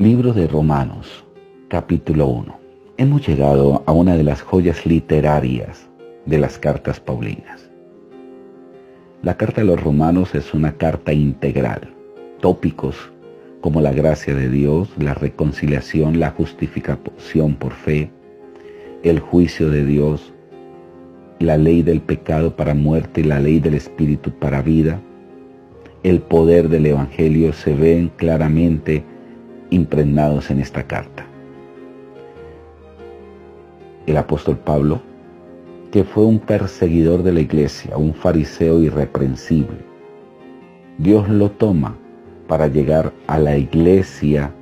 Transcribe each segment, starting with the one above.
Libro de Romanos, capítulo 1. Hemos llegado a una de las joyas literarias de las cartas paulinas. La carta a los romanos es una carta integral. Tópicos como la gracia de Dios, la reconciliación, la justificación por fe, el juicio de Dios, la ley del pecado para muerte y la ley del espíritu para vida, el poder del evangelio se ven claramente impregnados en esta carta. El apóstol Pablo, que fue un perseguidor de la iglesia, un fariseo irreprensible, Dios lo toma para llegar a la iglesia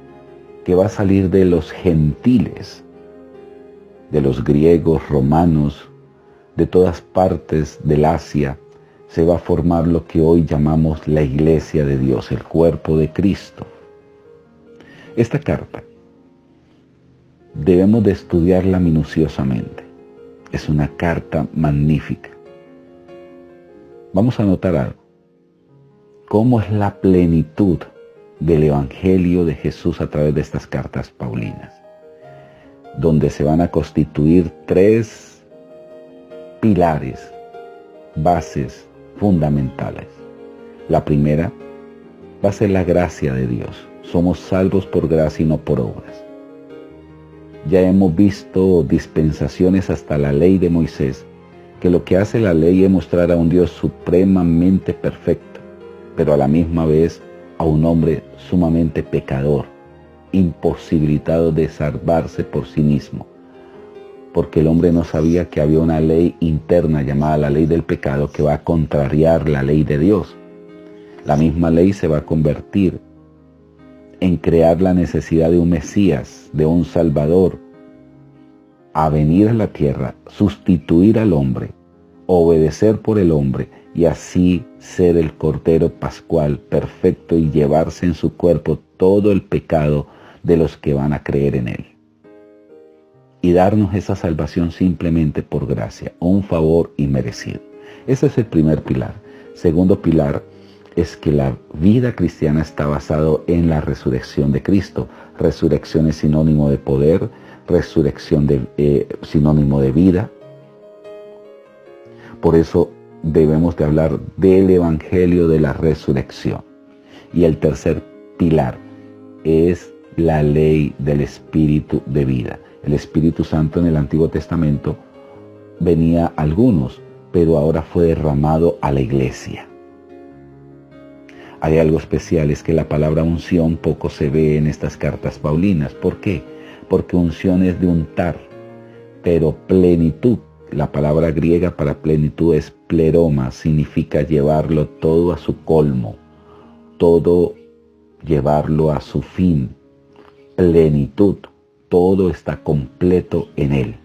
que va a salir de los gentiles, de los griegos, romanos, de todas partes del Asia. Se va a formar lo que hoy llamamos la iglesia de Dios, el cuerpo de Cristo. Esta carta debemos de estudiarla minuciosamente. Es una carta magnífica. Vamos a notar algo. ¿Cómo es la plenitud del Evangelio de Jesús a través de estas cartas paulinas? Donde se van a constituir tres pilares, bases fundamentales. La primera va a ser la gracia de Dios. Somos salvos por gracia y no por obras. Ya hemos visto dispensaciones hasta la ley de Moisés, que lo que hace la ley es mostrar a un Dios supremamente perfecto, pero a la misma vez a un hombre sumamente pecador, imposibilitado de salvarse por sí mismo, porque el hombre no sabía que había una ley interna llamada la ley del pecado que va a contrariar la ley de Dios. La misma ley se va a convertir en crear la necesidad de un Mesías, de un Salvador, a venir a la tierra, sustituir al hombre, obedecer por el hombre y así ser el Cordero Pascual perfecto y llevarse en su cuerpo todo el pecado de los que van a creer en él. Y darnos esa salvación simplemente por gracia, un favor inmerecido. Ese es el primer pilar. Segundo pilar es que la vida cristiana está basada en la resurrección de Cristo. Resurrección es sinónimo de poder, resurrección sinónimo de vida. Por eso debemos de hablar del Evangelio de la resurrección. Y el tercer pilar es la ley del Espíritu de vida. El Espíritu Santo en el Antiguo Testamento venía a algunos, pero ahora fue derramado a la iglesia. Hay algo especial, es que la palabra unción poco se ve en estas cartas paulinas. ¿Por qué? Porque unción es de untar, pero plenitud, la palabra griega para plenitud es pleroma, significa llevarlo todo a su colmo, todo llevarlo a su fin, plenitud, todo está completo en él.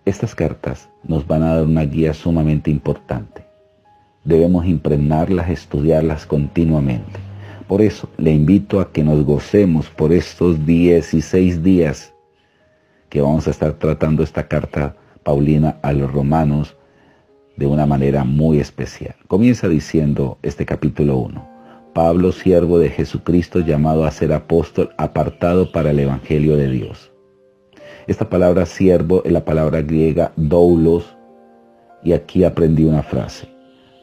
Estas cartas nos van a dar una guía sumamente importante. Debemos impregnarlas, estudiarlas continuamente. Por eso le invito a que nos gocemos por estos 16 días que vamos a estar tratando esta carta paulina a los romanos de una manera muy especial. Comienza diciendo este capítulo 1. Pablo, siervo de Jesucristo, llamado a ser apóstol, apartado para el Evangelio de Dios. Esta palabra siervo es la palabra griega doulos, y aquí aprendí una frase.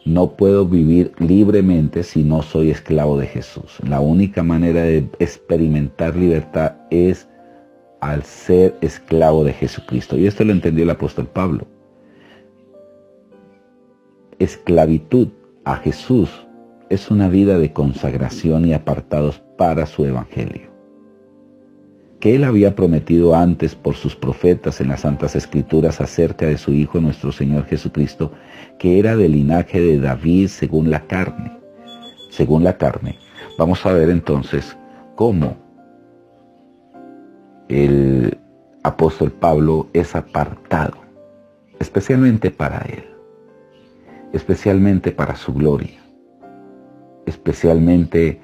No puedo vivir libremente si no soy esclavo de Jesús. La única manera de experimentar libertad es al ser esclavo de Jesucristo. Y esto lo entendió el apóstol Pablo. Esclavitud a Jesús es una vida de consagración y apartados para su evangelio, que él había prometido antes por sus profetas en las Santas Escrituras acerca de su Hijo nuestro Señor Jesucristo, que era del linaje de David según la carne. Según la carne. Vamos a ver entonces cómo el apóstol Pablo es apartado, especialmente para él, especialmente para su gloria, especialmente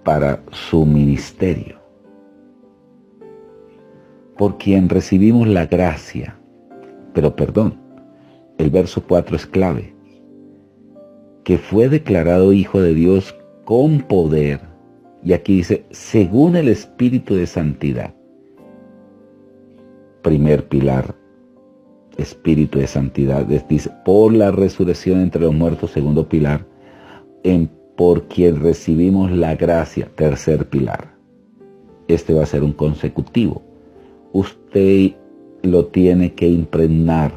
para su ministerio, por quien recibimos la gracia. Pero perdón, el verso 4 es clave, que fue declarado Hijo de Dios con poder Y aquí dice, según el Espíritu de Santidad. Primer pilar, Espíritu de Santidad. Dice, por la resurrección entre los muertos. Segundo pilar, por quien recibimos la gracia. Tercer pilar. Este va a ser un consecutivo. Usted lo tiene que impregnar,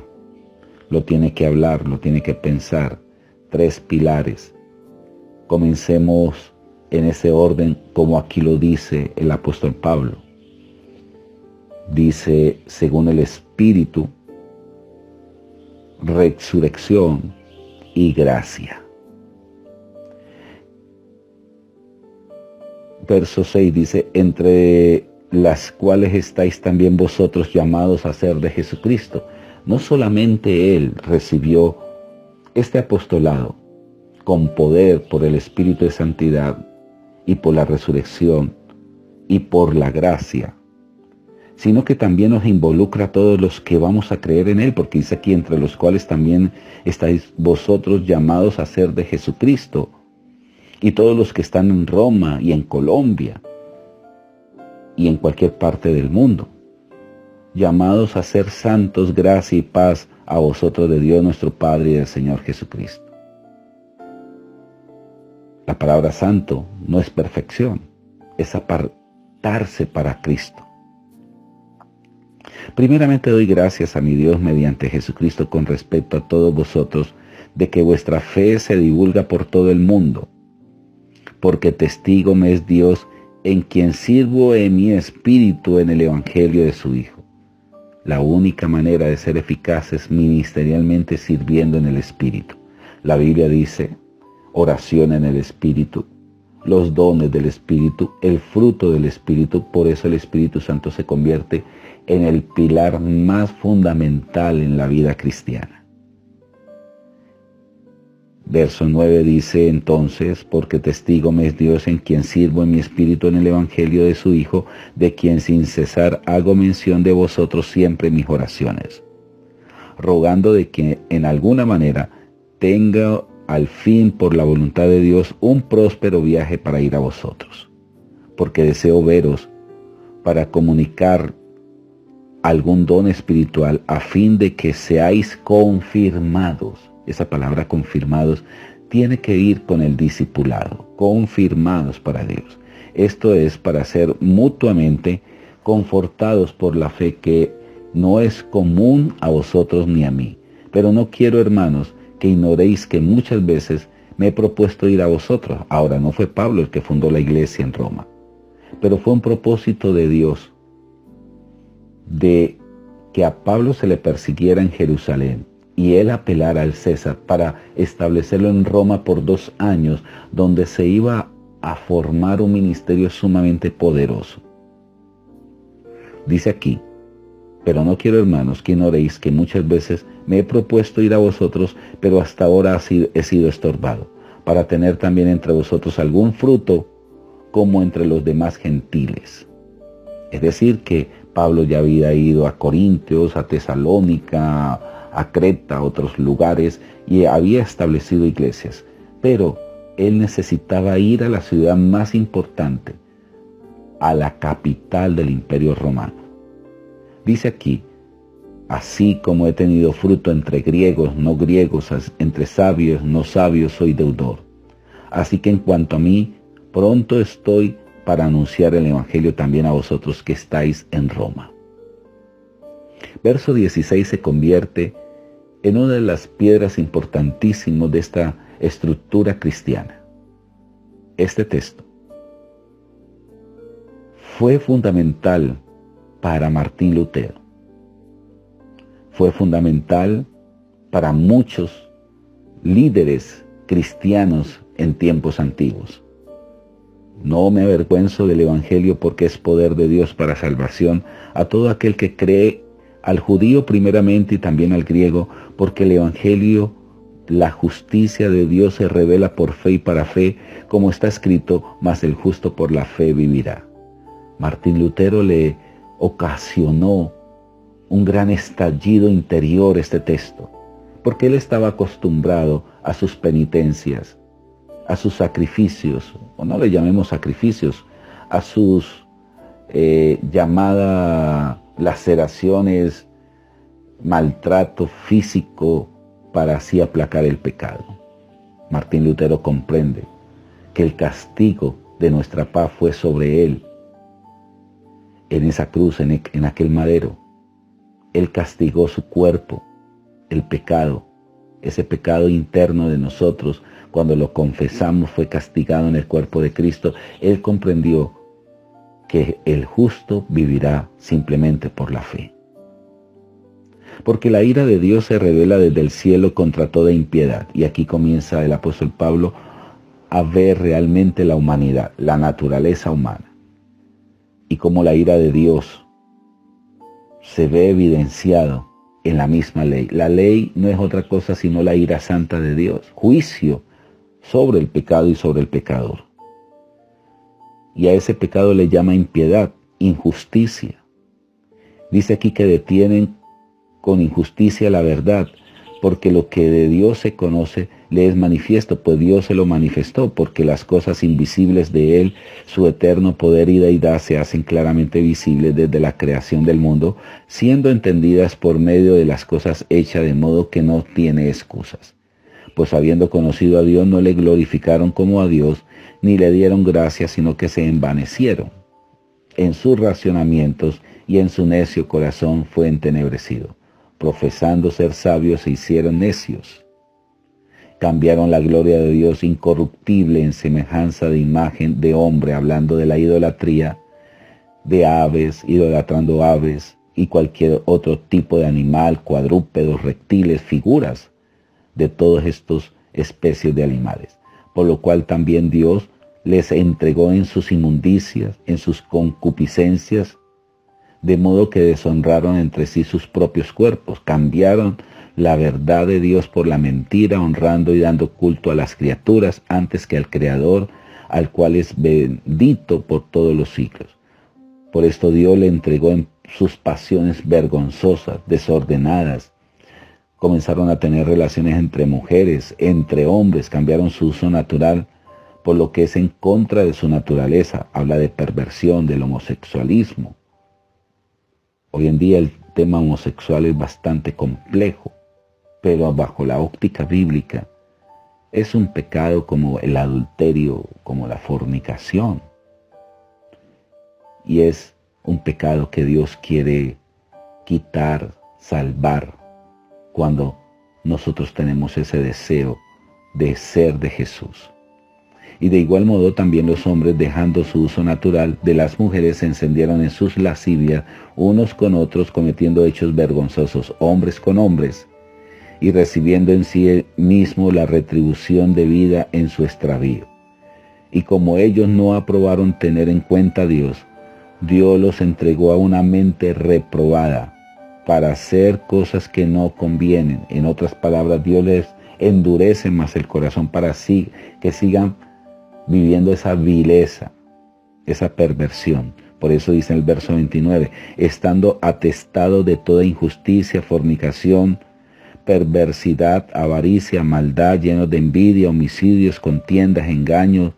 lo tiene que hablar, lo tiene que pensar. 3 pilares. Comencemos en ese orden como aquí lo dice el apóstol Pablo. Dice, según el Espíritu, resurrección y gracia. Verso 6 dice, entre las cuales estáis también vosotros llamados a ser de Jesucristo. No solamente Él recibió este apostolado con poder por el Espíritu de Santidad y por la resurrección y por la gracia, sino que también nos involucra a todos los que vamos a creer en Él, porque dice aquí, entre los cuales también estáis vosotros llamados a ser de Jesucristo, y todos los que están en Roma y en Colombia y en cualquier parte del mundo, llamados a ser santos, gracia y paz a vosotros de Dios nuestro Padre y del Señor Jesucristo. La palabra santo no es perfección, es apartarse para Cristo. Primeramente doy gracias a mi Dios mediante Jesucristo con respecto a todos vosotros, de que vuestra fe se divulga por todo el mundo, porque testigo me es Dios, en quien sirvo en mi espíritu en el Evangelio de su Hijo. La única manera de ser eficaces ministerialmente sirviendo en el Espíritu. La Biblia dice, oración en el Espíritu, los dones del Espíritu, el fruto del Espíritu. Por eso el Espíritu Santo se convierte en el pilar más fundamental en la vida cristiana. Verso 9 dice entonces, porque testigo me es Dios, en quien sirvo en mi espíritu en el Evangelio de su Hijo, de quien sin cesar hago mención de vosotros siempre en mis oraciones, rogando de que en alguna manera tenga al fin por la voluntad de Dios un próspero viaje para ir a vosotros, porque deseo veros para comunicar algún don espiritual, a fin de que seáis confirmados. Esa palabra confirmados tiene que ir con el discipulado, confirmados para Dios. Esto es para ser mutuamente confortados por la fe que no es común a vosotros ni a mí. Pero no quiero, hermanos, que ignoréis que muchas veces me he propuesto ir a vosotros. Ahora, no fue Pablo el que fundó la iglesia en Roma, pero fue un propósito de Dios, de que a Pablo se le persiguiera en Jerusalén y él apelara al César para establecerlo en Roma por 2 años, donde se iba a formar un ministerio sumamente poderoso. Dice aquí, pero no quiero, hermanos, que ignoréis que muchas veces me he propuesto ir a vosotros, pero hasta ahora he sido estorbado, para tener también entre vosotros algún fruto, como entre los demás gentiles. Es decir, que Pablo ya había ido a Corintios, a Tesalónica, a Creta, a otros lugares, y había establecido iglesias. Pero él necesitaba ir a la ciudad más importante, a la capital del Imperio Romano. Dice aquí, así como he tenido fruto entre griegos, no griegos, entre sabios, no sabios, soy deudor. Así que en cuanto a mí, pronto estoy para anunciar el Evangelio también a vosotros que estáis en Roma. Verso 16 se convierte en una de las piedras importantísimas de esta estructura cristiana. Este texto fue fundamental para Martín Lutero. Fue fundamental para muchos líderes cristianos en tiempos antiguos. No me avergüenzo del Evangelio, porque es poder de Dios para salvación a todo aquel que cree, al judío primeramente y también al griego, porque el Evangelio, la justicia de Dios, se revela por fe y para fe, como está escrito, mas el justo por la fe vivirá. Martín Lutero le ocasionó un gran estallido interior este texto, porque él estaba acostumbrado a sus penitencias, a sus sacrificios, o no le llamemos sacrificios, a sus llamadas laceraciones, maltrato físico, para así aplacar el pecado. Martín Lutero comprende que el castigo de nuestra paz fue sobre él, en esa cruz, en aquel madero. Él castigó su cuerpo, el pecado, ese pecado interno de nosotros, cuando lo confesamos fue castigado en el cuerpo de Cristo. Él comprendió que el justo vivirá simplemente por la fe. Porque la ira de Dios se revela desde el cielo contra toda impiedad. Y aquí comienza el apóstol Pablo a ver realmente la humanidad, la naturaleza humana. Y cómo la ira de Dios se ve evidenciado en la misma ley. La ley no es otra cosa sino la ira santa de Dios. Juicio sobre el pecado y sobre el pecador. Y a ese pecado le llama impiedad, injusticia. Dice aquí que detienen con injusticia la verdad, porque lo que de Dios se conoce le es manifiesto, pues Dios se lo manifestó, porque las cosas invisibles de Él, su eterno poder y deidad, se hacen claramente visibles desde la creación del mundo, siendo entendidas por medio de las cosas hechas, de modo que no tiene excusas. Pues habiendo conocido a Dios, no le glorificaron como a Dios, ni le dieron gracias, sino que se envanecieron en sus racionamientos, y en su necio corazón fue entenebrecido. Profesando ser sabios, se hicieron necios. Cambiaron la gloria de Dios incorruptible en semejanza de imagen de hombre, hablando de la idolatría de aves, idolatrando aves y cualquier otro tipo de animal, cuadrúpedos, reptiles, figuras de todas estas especies de animales. Por lo cual también Dios les entregó en sus inmundicias, en sus concupiscencias, de modo que deshonraron entre sí sus propios cuerpos, cambiaron la verdad de Dios por la mentira, honrando y dando culto a las criaturas antes que al Creador, al cual es bendito por todos los siglos. Por esto Dios le entregó en sus pasiones vergonzosas, desordenadas. Comenzaron a tener relaciones entre mujeres, entre hombres, cambiaron su uso natural por lo que es en contra de su naturaleza. Habla de perversión, del homosexualismo. Hoy en día el tema homosexual es bastante complejo, pero bajo la óptica bíblica es un pecado como el adulterio, como la fornicación. Y es un pecado que Dios quiere quitar, salvar, cuando nosotros tenemos ese deseo de ser de Jesús. Y de igual modo también los hombres, dejando su uso natural de las mujeres, se encendieron en sus lascivias unos con otros, cometiendo hechos vergonzosos, hombres con hombres, y recibiendo en sí mismo la retribución debida en su extravío. Y como ellos no aprobaron tener en cuenta a Dios, Dios los entregó a una mente reprobada para hacer cosas que no convienen. En otras palabras, Dios les endurece más el corazón para que sigan viviendo esa vileza, esa perversión. Por eso dice en el verso 29, estando atestados de toda injusticia, fornicación, perversidad, avaricia, maldad, llenos de envidia, homicidios, contiendas, engaños,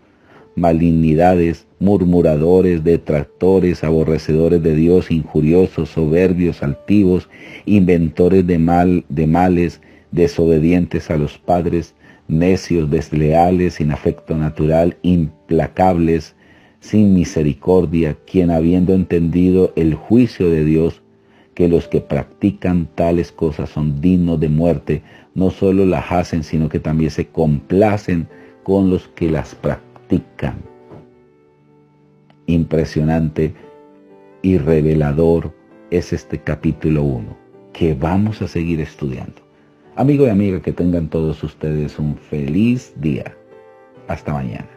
malignidades, murmuradores, detractores, aborrecedores de Dios, injuriosos, soberbios, altivos, inventores de males, desobedientes a los padres, necios, desleales, sin afecto natural, implacables, sin misericordia, quien habiendo entendido el juicio de Dios, que los que practican tales cosas son dignos de muerte, no solo las hacen, sino que también se complacen con los que las practican. Impresionante y revelador es este capítulo 1, que vamos a seguir estudiando. Amigo y amiga, que tengan todos ustedes un feliz día. Hasta mañana.